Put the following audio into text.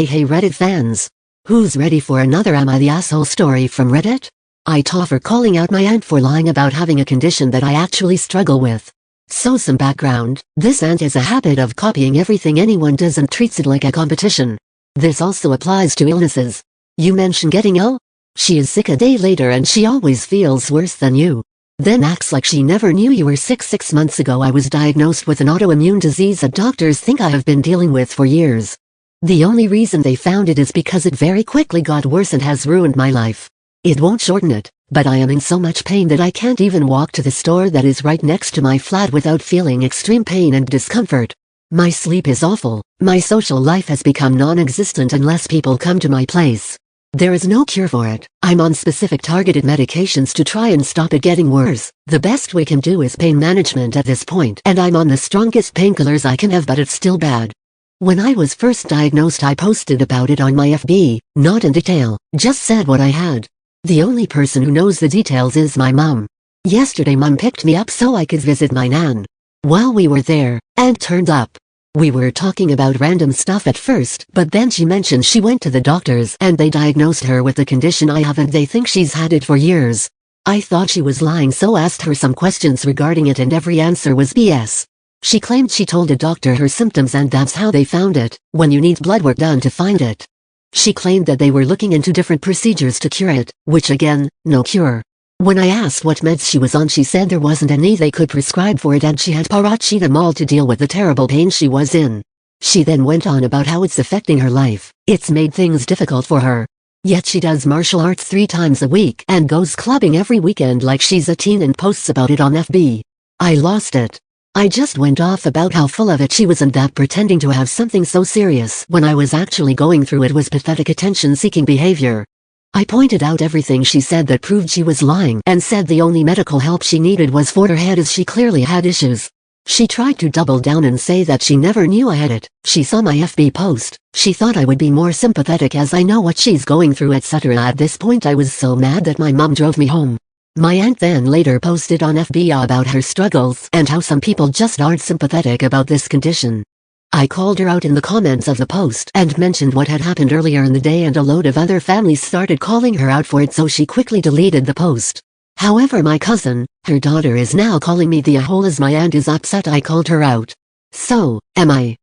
Hey Reddit fans! Who's ready for another Am I the Asshole story from Reddit? AITA for calling out my aunt for lying about having a condition that I actually struggle with. So some background, this aunt has a habit of copying everything anyone does and treats it like a competition. This also applies to illnesses. You mention getting ill? She is sick a day later and she always feels worse than you. Then acts like she never knew you were sick. 6 months ago I was diagnosed with an autoimmune disease that doctors think I have been dealing with for years. The only reason they found it is because it very quickly got worse and has ruined my life. It won't shorten it, but I am in so much pain that I can't even walk to the store that is right next to my flat without feeling extreme pain and discomfort. My sleep is awful, my social life has become non-existent unless people come to my place. There is no cure for it. I'm on specific targeted medications to try and stop it getting worse. The best we can do is pain management at this point, and I'm on the strongest painkillers I can have, but it's still bad. When I was first diagnosed I posted about it on my FB, not in detail, just said what I had. The only person who knows the details is my mom. Yesterday mom picked me up so I could visit my nan. While we were there, Aunt turned up. We were talking about random stuff at first, but then she mentioned she went to the doctors and they diagnosed her with the condition I have and they think she's had it for years. I thought she was lying, so asked her some questions regarding it and every answer was BS. She claimed she told a doctor her symptoms and that's how they found it, when you need blood work done to find it. She claimed that they were looking into different procedures to cure it, which again, no cure. When I asked what meds she was on she said there wasn't any they could prescribe for it and she had paracetamol to deal with the terrible pain she was in. She then went on about how it's affecting her life, it's made things difficult for her. Yet she does martial arts 3 times a week and goes clubbing every weekend like she's a teen and posts about it on FB. I lost it. I just went off about how full of it she was and that pretending to have something so serious when I was actually going through it was pathetic attention-seeking behavior. I pointed out everything she said that proved she was lying and said the only medical help she needed was for her head as she clearly had issues. She tried to double down and say that she never knew I had it. She saw my FB post. She thought I would be more sympathetic as I know what she's going through, etc. At this point I was so mad that my mom drove me home. My aunt then later posted on FB about her struggles and how some people just aren't sympathetic about this condition. I called her out in the comments of the post and mentioned what had happened earlier in the day and a load of other families started calling her out for it, so she quickly deleted the post. However, my cousin, her daughter, is now calling me the a-hole as my aunt is upset I called her out. So, am I